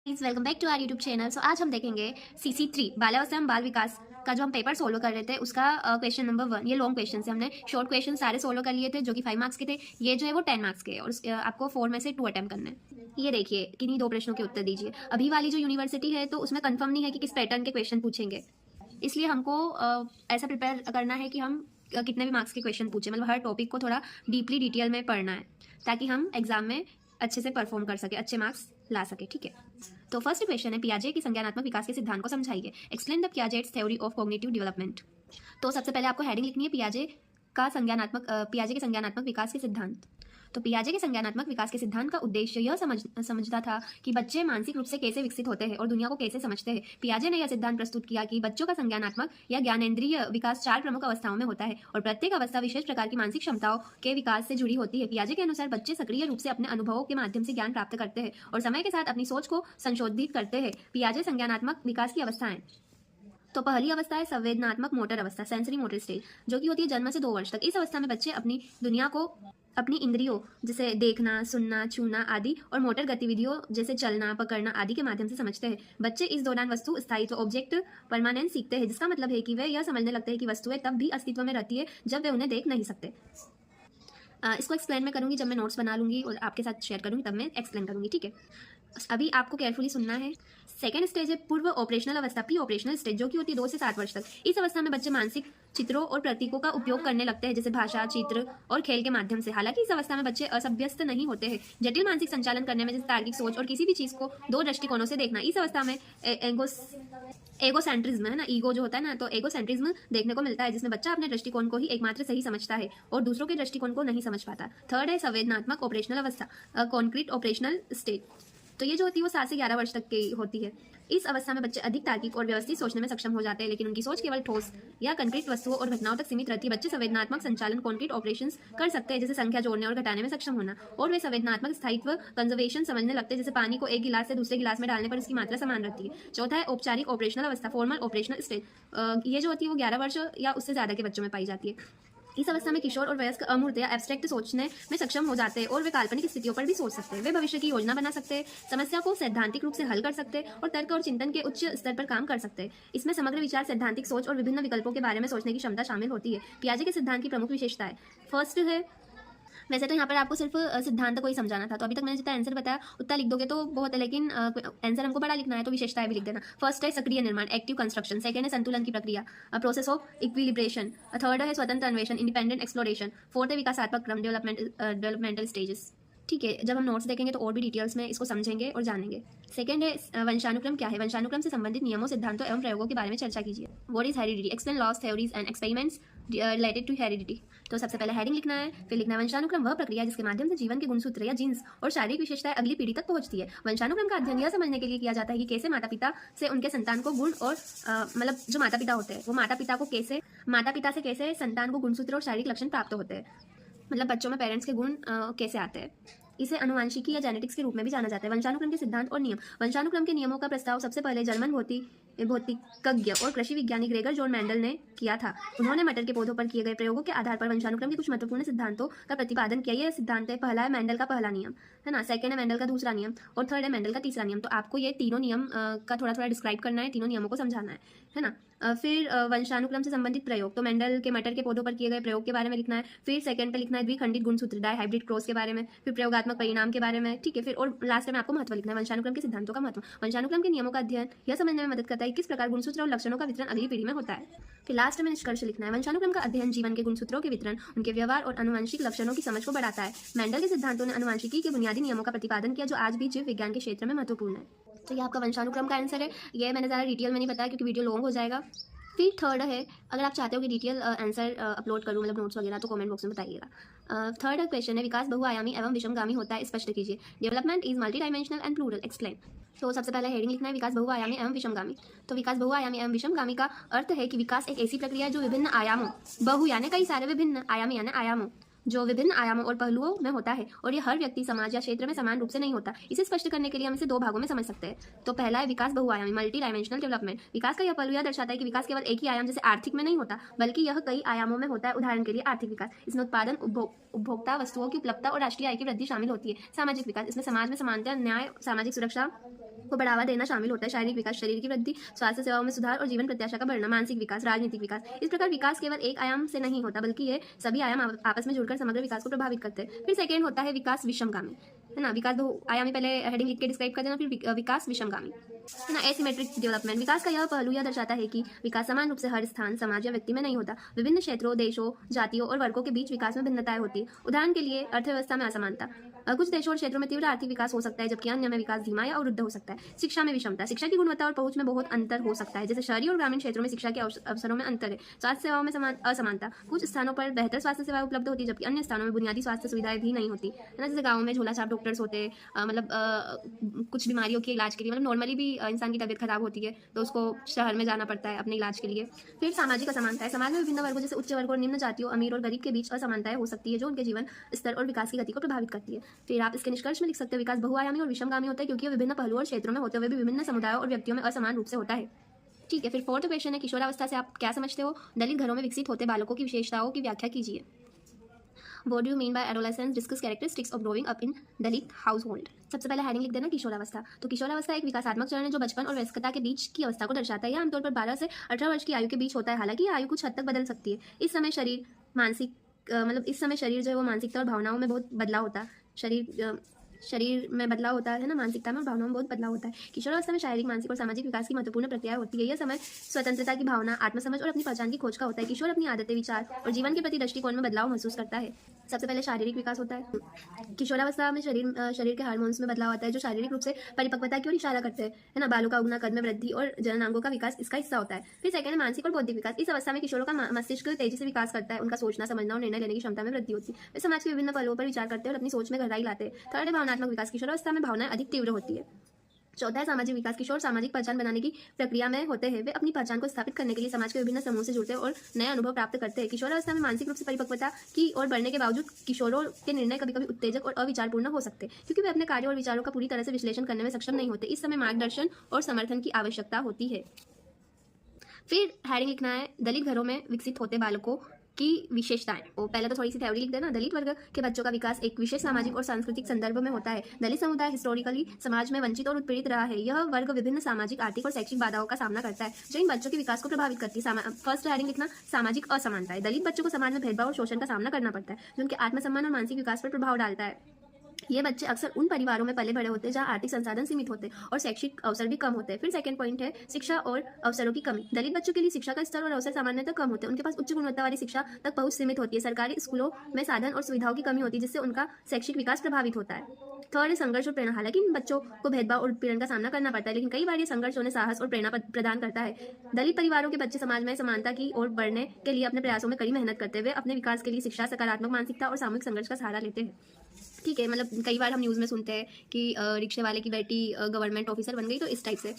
Please welcome back to our YouTube channel. So आज हम देखेंगे CC3 बाल्यावस्था एवं बाल विकास का जो हम पेपर सोल्व कर रहे थे उसका क्वेश्चन नंबर 1। ये लॉन्ग क्वेश्चन से हमने शॉर्ट क्वेश्चन सारे सोल्व कर लिए थे जो कि 5 मार्क्स के थे। ये जो है वो 10 मार्क्स के और आपको 4 में से 2 अटेम्प्ट करने हैं। ये देखिए किन्हीं 2 प्रश्नों के उत्तर दीजिए। अभी वाली जो यूनिवर्सिटी है तो उसमें कंफर्म नहीं है कि किस पैटर्न के क्वेश्चन पूछेंगे, इसलिए हमको ऐसा प्रिपेयर करना है कि हम कितने भी मार्क्स के क्वेश्चन पूछे, मतलब हर टॉपिक को थोड़ा डीपली डिटेल में पढ़ना है ताकि हम एग्जाम में अच्छे से परफॉर्म कर सके, अच्छे मार्क्स ला सके। ठीक है, तो फर्स्ट क्वेश्चन है पियाजे की संज्ञानात्मक विकास के सिद्धांत को समझाइए। Explain the Piaget's theory of cognitive development. तो सबसे पहले आपको हेडिंग लिखनी है पियाजे के संज्ञानात्मक विकास के सिद्धांत। तो पियाजे के संज्ञानात्मक विकास के सिद्धांत का उद्देश्य यह समझता था कि बच्चे मानसिक रूप से कैसे विकसित होते हैं और दुनिया को कैसे समझते हैं। पियाजे ने यह सिद्धांत प्रस्तुत किया कि बच्चों का संज्ञानात्मक या ज्ञानेंद्रिय विकास 4 प्रमुख अवस्थाओं में होता है और प्रत्येक अवस्था विशेष प्रकार की मानसिक क्षमताओं के विकास से जुड़ी होती है। पियाजे के अनुसार बच्चे सक्रिय रूप से अपने अनुभवों के माध्यम से ज्ञान प्राप्त करते हैं और समय के साथ अपनी सोच को संशोधित करते हैं। पियाजे संज्ञानात्मक विकास की अवस्थाएं। तो पहली अवस्था है संवेदनात्मक मोटर अवस्था, सेंसरी मोटर स्टेज, जो कि होती है जन्म से 2 वर्ष तक। इस अवस्था में बच्चे अपनी दुनिया को अपनी इंद्रियों जैसे देखना, सुनना, छूना आदि और मोटर गतिविधियों जैसे चलना, पकड़ना आदि के माध्यम से समझते हैं। बच्चे इस दौरान वस्तु स्थायित्व ऑब्जेक्ट परमानेंस सीखते हैं, जिसका मतलब है कि वे यह समझने लगते हैं कि वस्तुएं तब भी अस्तित्व में रहती है जब वे उन्हें देख नहीं सकते। इसको एक्सप्लेन मैं करूंगी जब मैं नोट्स बना लूंगी और आपके साथ शेयर करूंगी, तब मैं एक्सप्लेन करूंगी। ठीक है, अभी आपको केयरफुली सुनना है। सेकेंड स्टेज है पूर्व ऑपरेशनल अवस्था, प्री ऑपरेशनल स्टेज, जो कि होती है 2 से 7 वर्ष तक। इस अवस्था में बच्चे मानसिक चित्रों और प्रतीकों का उपयोग करने लगते हैं, जैसे भाषा, चित्र और खेल के माध्यम से। हालांकि इस अवस्था में बच्चे असभ्यस्त नहीं होते हैं। जटिल मानसिक संचालन करने में, जैसे तार्किक सोच और किसी भी चीज को 2 दृष्टिकोणों से देखना। इस अवस्था में एगोसेंट्रिज्म है ना, ईगो जो होता है ना, तो एगोसेंट्रिज्म देखने को मिलता है, जिसमें बच्चा अपने दृष्टिकोण को ही एकमात्र सही समझता है और दूसरों के दृष्टिकोण को नहीं समझ पाता। थर्ड है संवेदनात्मक ऑपरेशनल अवस्था, कॉन्क्रीट ऑपरेशनल स्टेट। तो ये जो होती है वो 7 से 11 वर्ष तक की होती है। इस अवस्था में बच्चे अधिक तार्किक और व्यवस्थित सोचने में सक्षम हो जाते हैं, लेकिन उनकी सोच केवल ठोस या कंक्रीट वस्तुओं और घटनाओं तक सीमित रहती है। बच्चे संवेदनात्मक संचालन, कॉन्क्रीट ऑपरेशंस कर सकते हैं, जैसे संख्या जोड़ने और घटाने में सक्षम होना, और वे संवेदनात्मक स्थायित्व कंजर्वेशन समझने लगते हैं, जैसे पानी को एक गिलास से दूसरे गिलास में डालने पर उसकी मात्रा समान रहती है। चौथा है औपचारिक ऑपरेशनल अवस्था, फॉर्मल ऑपरेशनल स्टेज। ये जो होती है वो 11 वर्ष या उससे ज्यादा के बच्चों में पाई जाती है। इस अवस्था में किशोर और वयस्क अमूर्त या एब्स्ट्रैक्ट सोचने में सक्षम हो जाते हैं और वे काल्पनिक स्थितियों पर भी सोच सकते हैं। वे भविष्य की योजना बना सकते हैं, समस्या को सैद्धांतिक रूप से हल कर सकते हैं और तर्क और चिंतन के उच्च स्तर पर काम कर सकते हैं। इसमें समग्र विचार, सैद्धांतिक सोच और विभिन्न विकल्पों के बारे में सोचने की क्षमता शामिल होती है। पियाजे के सिद्धांत की प्रमुख विशेषताएं। फर्स्ट है, वैसे तो यहाँ पर आपको सिर्फ सिद्धांत को ही समझाना था, तो अभी तक मैंने जितना आंसर बताया उतना लिख दोगे तो बहुत है, लेकिन आंसर हमको बड़ा लिखना है तो विशेषताएं भी लिख देना। फर्स्ट है सक्रिय निर्माण, एक्टिव कंस्ट्रक्शन। सेकंड है संतुलन की प्रक्रिया, प्रोसेस ऑफ इक्विलिब्रेशन। थर्ड है स्वतंत्र अन्वेषण, इंडिपेंडेंट एक्सप्लोरेशन। फोर्थ है विकासात्मक क्रम, डेवलपमेंटल स्टेजेस। ठीक है, जब हम नोट्स देखेंगे तो और भी डिटेल्स में इसको समझेंगे और जानेंगे। सेकंड है वंशानुक्रम क्या है, वंशानुक्रम से संबंधित नियमों, सिद्धांतों एवं प्रयोगों के बारे में चर्चा कीजिए। What is heredity, explain laws, theories and experiments related to heredity. तो सबसे पहले हेडिंग लिखना है, फिर लिखना है वंशानुक्रम वह प्रक्रिया जिसके माध्यम से जीवन के गुणसूत्र या जीन्स और शारीरिक विशेषताएं अगली पीढ़ी तक पहुंचती है। वंशानुक्रम का अध्ययन यह समझने के लिए किया जाता है कि कैसे माता पिता से उनके संतान को गुण और मतलब जो माता पिता होते हैं वो माता पिता से कैसे संतान को गुणसूत्र और शारीरिक लक्षण प्राप्त होते हैं, मतलब बच्चों में पेरेंट्स के गुण कैसे आते हैं। इसे अनुवांशिकी या जेनेटिक्स के रूप में भी जाना जाता है। वंशानुक्रम के सिद्धांत और नियम। वंशानुक्रम के नियमों का प्रस्ताव सबसे पहले जर्मन भौतिकज्ञ और कृषि विज्ञानी ग्रेगर जॉन मेंडल ने किया था। उन्होंने मटर के पौधों पर किए गए प्रयोगों के आधार पर वंशानुक्रम के कुछ महत्वपूर्ण सिद्धांतों का प्रतिपादन किया। यह सिद्धांत है, पहला है मेंडल का पहला नियम, है ना, सेकंड है मेंडल का दूसरा नियम और थर्ड है मेंडल का तीसरा नियम। तो आपको ये तीनों नियम का थोड़ा थोड़ा डिस्क्राइब करना है, तीनों नियमों को समझाना है ना। फिर वंशानुक्रम से संबंधित प्रयोग, तो मेंडल के मटर के पौधों पर किए गए प्रयोग के बारे में लिखना है। फिर सेकंड पे लिखना है द्विखंडित गुणसूत्र, डाई हाइब्रिड क्रॉस के बारे में, फिर प्रयोगात्मक परिणाम के बारे में। ठीक है, फिर और लास्ट में आपको महत्व लिखना है, वंशानुक्रम के सिद्धांतों का महत्व। वंशानुक्रम के नियमों का अध्ययन यह समझने में मदद करता है किस प्रकार गुणसूत्र और लक्षणों का वितरण अगली पीढ़ी में होता है। फिर लास्ट में निष्कर्ष लिखना है, वंशानुक्रम का अध्ययन जीवन के गुणसूत्रों के वितरण, उनके व्यवहार और आनुवंशिक लक्षणों की समझ को बढ़ाता है। मेंडल के सिद्धांतों ने आनुवंशिकी के बुनियादी नियमों का प्रतिपादन किया जो आज भी जीव विज्ञान के क्षेत्र में महत्वपूर्ण है। तो ये आपका वंशानुक्रम का आंसर है। ये मैंने ज़्यादा डिटेल में नहीं बताया क्योंकि वीडियो लॉन्ग हो जाएगा। फिर थर्ड है, अगर आप चाहते हो कि डिटेल आंसर अपलोड करूँ मतलब नोट्स वगैरह, तो कमेंट बॉक्स में बताइएगा। थर्ड क्वेश्चन है विकास बहुआयामी एवं विषमगामी होता है, स्पष्ट कीजिए। Development is multi dimensional and plural, explain. तो सबसे पहले हेडिंग लिखना है विकास बहुआयामी एवं विषमगामी। तो विकास बहुआयामी एवं विषमगामी का अर्थ है कि विकास एक ऐसी प्रक्रिया है जो विभिन्न आयामों, बहु यानी कई सारे, विभिन्न आयामी यानी आयामों जो विभिन्न आयामों और पहलुओं में होता है और ये हर व्यक्ति, समाज या क्षेत्र में समान रूप से नहीं होता। इसे स्पष्ट करने के लिए हम इसे दो भागों में समझ सकते हैं। तो पहला है विकास बहुआयामी, मल्टी डायमेंशनल डेवलपमेंट। विकास का यह पहलू यह दर्शाता है कि विकास केवल एक ही आयाम जैसे आर्थिक में नहीं होता, बल्कि यह कई आयामों में होता है। उदाहरण के लिए आर्थिक विकास, इसमें उत्पादन, उपभोक्ता वस्तुओं की उपलब्धता और राष्ट्रीय आय की वृद्धि शामिल होती है। सामाजिक विकास, इसमें समाज में समानता, न्याय, सामाजिक सुरक्षा को बढ़ावा देना शामिल होता है। शारीरिक विकास, शरीर की वृद्धि, स्वास्थ्य सेवाओं में सुधार और जीवन प्रत्याशा का बढ़ना। मानसिक विकास, राजनीतिक विकास। इस प्रकार विकास केवल एक आयाम से नहीं होता, बल्कि ये सभी आयाम आपस में जुड़कर समग्र विकास को प्रभावित करते हैं। फिर सेकेंड होता है विकास विषमगामी, है ना। विकास बहुआयामी पहले हेडिंग लिख के डिस्क्राइब कर देना, फिर विकास विषमगामी, है ना। एसिमेट्रिक डेवलपमेंट, विकास का यह पहलू यह दर्शाता है कि विकास समान रूप से हर स्थान, समाज या व्यक्ति में नहीं होता। विभिन्न क्षेत्रों, देशों, जातियों और वर्गों के बीच विकास में भिन्नताएं होती है। उदाहरण के लिए अर्थव्यवस्था में असमानता, कुछ देशों और क्षेत्रों में तीव्र आर्थिक विकास हो सकता है, जबकि अन्य में विकास धीमा या अवरुद्ध हो सकता है। शिक्षा में विषमता, शिक्षा की गुणवत्ता और पहुंच में बहुत अंतर हो सकता है, जैसे शहरी और ग्रामीण क्षेत्रों में शिक्षा के अवसरों में अंतर है। स्वास्थ्य सेवाओं में असमानता, कुछ स्थानों पर बेहतर स्वास्थ्य सेवाएं उपलब्ध होती है, जबकि अन्य स्थानों में बुनियादी स्वास्थ्य सुविधाएं भी नहीं होती, है ना। जैसे गाँव में झोला छाप डॉक्टर्स होते हैं, कुछ बीमारियों के इलाज के लिए, नॉर्मली भी इंसान की तबीयत खराब होती है तो उसको शहर में जाना पड़ता है अपने इलाज के लिए। फिर सामाजिक असमानता है, समाज में विभिन्न वर्गों जैसे उच्च वर्ग और निम्न जातियों, अमीर और गरीब के बीच असमानताएं हो सकती है, जो उनके जीवन स्तर और विकास की गति को प्रभावित करती है। फिर आप इसके निष्कर्ष में लिख सकते हैं विकास बहुआयामी और विषमगामी होता है, क्योंकि विभिन्न पहलुओं और क्षेत्रों में होते हुए भी विभिन्न समुदायों और व्यक्तियों में असमान रूप से होता है। ठीक है, फिर फोर्थ क्वेश्चन है किशोरावस्था से आप क्या समझते हो? दलित घरों में विकसित होते बालकों की विशेषताओं की व्याख्या कीजिए। What do you mean by adolescence? Discuss characteristics of growing up in Dalit household. सबसे पहले हेडिंग लिख देना किशोरावस्था। तो किशोरावस्था एक विकासात्मक चरण है जो बचपन और वयस्कता के बीच की अवस्था को दर्शाता है। यह आमतौर पर 12 से 18 वर्ष की आयु के बीच होता है। हालांकि यह आयु कुछ हद तक बदल सकती है। इस समय शरीर जो है वो मानसिकता और भावनाओं में बहुत बदलाव होता है। शरीर में बदलाव होता है ना, मानसिकता में और भावनाओं में बहुत बदलाव होता है। किशोरावस्था में शारीरिक, मानसिक और सामाजिक विकास की महत्वपूर्ण प्रक्रिया होती है। यह समय स्वतंत्रता की भावना, आत्मसमझ और अपनी पहचान की खोज का होता है। किशोर अपनी आदतें, विचार और जीवन के प्रति दृष्टिकोण में बदलाव महसूस करता है। सबसे पहले शारीरिक विकास होता है। किशोरावस्था में शरीर के हार्मोन्स में बदलाव आता है, जो शारीरिक रूप से परिपक्वता की ओर इशारा करते हैं, है ना। बालों का उगना, कद में वृद्धि और जननांगों का विकास इसका हिस्सा होता है। फिर सेकंड, मानसिक और बौद्धिक विकास। इस अवस्था में किशोरों का मस्तिष्क तेजी से विकास करता है। उनका सोचना, समझना और निर्णय लेने की क्षमता में वृद्धि होती है। वे समाज के विभिन्न पहलुओं पर विचार करते हैं और अपनी सोच में गहराई लाते हैं। थर्ड है भावनात्मक विकास। किशोरावस्था में भावनाएं अधिक तीव्र होती है। चौथा है सामाजिक विकास। किशोर सामाजिक पहचान बनाने की प्रक्रिया में होते हैं। वे अपनी पहचान को स्थापित करने के लिए समाज के विभिन्न समूह से जुड़ते हैं और नए अनुभव प्राप्त करते हैं। किशोरावस्था में मानसिक रूप से परिपक्वता की ओर बढ़ने के बावजूद किशोरों के निर्णय कभी कभी उत्तेजक और अविचारपूर्ण हो सकते हैं, क्योंकि वे अपने कार्यों और विचारों का पूरी तरह से विश्लेषण करने में सक्षम नहीं होते। इस समय मार्गदर्शन और समर्थन की आवश्यकता होती है। फिर हेडिंग लिखना है दलित घरों में विकसित होते बालकों की विशेषताएं। तो पहले तो थोड़ी सी थ्योरी लिख देना। दलित वर्ग के बच्चों का विकास एक विशेष सामाजिक और सांस्कृतिक संदर्भ में होता है। दलित समुदाय हिस्टोरिकली समाज में वंचित और उत्पीड़ित रहा है। यह वर्ग विभिन्न सामाजिक, आर्थिक और शैक्षिक बाधाओं का सामना करता है, जो इन बच्चों के विकास को प्रभावित करती है। फर्स्ट हेडिंग लिखना सामाजिक असमानता है। दलित बच्चों को समाज में भेदभाव और शोषण का सामना करना पड़ता है, जो उनके आत्मसम्मान और मानसिक विकास पर प्रभाव डालता है। ये बच्चे अक्सर उन परिवारों में पले बड़े होते हैं जहाँ आर्थिक संसाधन सीमित होते हैं और शैक्षिक अवसर भी कम होते हैं। फिर सेकंड पॉइंट है शिक्षा और अवसरों की कमी। दलित बच्चों के लिए शिक्षा का स्तर और अवसर सामान्यतः कम होते हैं। उनके पास उच्च गुणवत्ता वाली शिक्षा तक पहुंच सीमित होती है। सरकारी स्कूलों में साधन और सुविधाओं की कमी होती है, जिससे उनका शैक्षिक विकास प्रभावित होता है। थर्ड है संघर्ष और प्रेरणा। हालांकि इन बच्चों को भेदभाव और उत्पीड़न का सामना करना पड़ता है, लेकिन कई बार ये संघर्ष उन्हें साहस और प्रेरणा प्रदान करता है। दलित परिवारों के बच्चे समाज में समानता की ओर बढ़ने के लिए अपने प्रयासों में कड़ी मेहनत करते हुए अपने विकास के लिए शिक्षा, सकारात्मक मानसिकता और सामूहिक संघर्ष का सहारा लेते हैं। ठीक है, कई बार हम न्यूज़ में सुनते हैं कि रिक्शे वाले की बेटी गवर्नमेंट ऑफिसर बन गई। तो इस टाइप से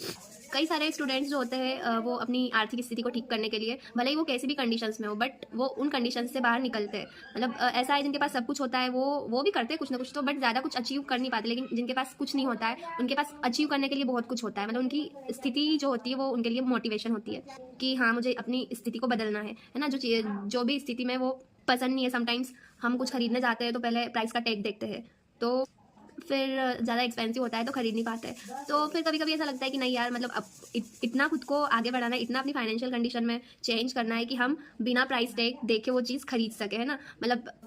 कई सारे स्टूडेंट्स जो होते हैं वो अपनी आर्थिक स्थिति को ठीक करने के लिए, भले ही वो कैसी भी कंडीशंस में हो, बट वो उन कंडीशंस से बाहर निकलते हैं। ऐसा है जिनके पास सब कुछ होता है वो भी करते हैं कुछ ना कुछ, तो बट ज़्यादा कुछ अचीव कर नहीं पाते। लेकिन जिनके पास कुछ नहीं होता है उनके पास अचीव करने के लिए बहुत कुछ होता है। उनकी स्थिति जो होती है वो उनके लिए मोटिवेशन होती है कि हाँ, मुझे अपनी स्थिति को बदलना है ना। जो भी स्थिति में वो पसंद नहीं है, समटाइम्स हम कुछ खरीदने जाते हैं तो पहले प्राइस का टैग देखते हैं, तो फिर ज़्यादा एक्सपेंसिव होता है तो खरीद नहीं पाते। तो फिर कभी कभी ऐसा लगता है कि नहीं यार, अब इतना खुद को आगे बढ़ाना है, इतना अपनी फाइनेंशियल कंडीशन में चेंज करना है कि हम बिना प्राइस टैग देखे वो चीज़ खरीद सके, है ना।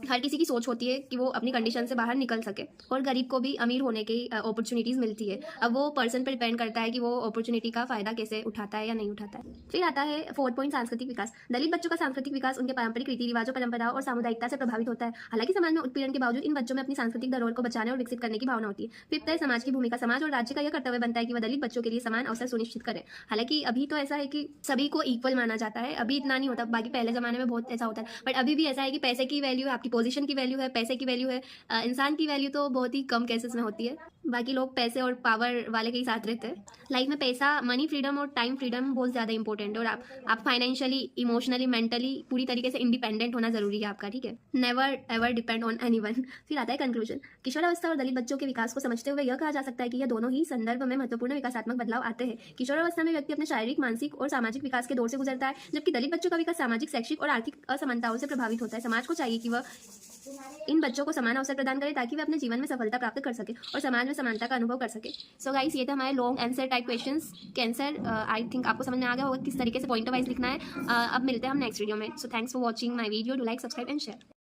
हर किसी की सोच होती है कि वो अपनी कंडीशन से बाहर निकल सके, और गरीब को भी अमीर होने की अपॉर्चुनिटीज़ मिलती है। अब वो पर्सन पर डिपेंड करता है कि वो अपॉर्चुनिटी का फ़ायदा कैसे उठाता है या नहीं उठाता है। फिर आता है फोर्थ पॉइंट सांस्कृतिक विकास। दलित बच्चों का सांस्कृतिक विकास उनके पारंपरिक रीति रिवाजों, परंपराओं और सामुदायिकता से प्रभावित होता है। हालांकि समाज में उत्पीड़न के बावजूद इन बच्चों में अपनी सांस्कृतिक धरोहर को बचाने और विकसित करने की भावना होती है। फिफ्थ है समाज की भूमिका। समाज और राज्य का यह कर्तव्य बनता है कि वह दलित बच्चों के लिए समान अवसर सुनिश्चित करें। हालांकि अभी तो ऐसा है कि सभी को इक्वल माना जाता है, अभी इतना नहीं होता, बाकी पहले ज़माने में बहुत ऐसा होता है, बट अभी भी ऐसा है कि पैसे की वैल्यू है, आपकी पोजीशन की वैल्यू है, पैसे की वैल्यू है, इंसान की वैल्यू तो बहुत ही कम केसेस में होती है। बाकी लोग पैसे और पावर वाले के ही साथ रहते हैं। लाइफ में पैसा, मनी फ्रीडम और टाइम फ्रीडम बहुत ज़्यादा इंपॉर्टेंट है, और आप फाइनेंशियली, इमोशनली, मेंटली पूरी तरीके से इंडिपेंडेंट होना जरूरी है आपका, ठीक है। Never ever depend on anyone. फिर आता है कंक्लूजन। किशोरावस्था और दलित बच्चों के विकास को समझते हुए यह कहा जा सकता है कि यह दोनों ही संदर्भ में महत्वपूर्ण विकासात्मक बदलाव आते हैं। किशोरावस्था में व्यक्ति अपने शारीरिक, मानसिक और सामाजिक विकास के दौर से गुजरता है, जबकि दलित बच्चों का विकास सामाजिक, शैक्षिक और आर्थिक असमानताओं से प्रभावित होता है। समाज को चाहिए कि वह इन बच्चों को समान अवसर प्रदान करें ताकि वे अपने जीवन में सफलता प्राप्त कर सके और समाज में समानता का अनुभव कर सके। सो गाइस, ये थे हमारे लॉन्ग आंसर टाइप क्वेश्चंस के आंसर। आई थिंक आपको समझ में आ गया होगा किस तरीके से पॉइंट वाइज लिखना है। अब मिलते हैं हम नेक्स्ट वीडियो में। So thanks for watching my video. Do like, subscribe and share.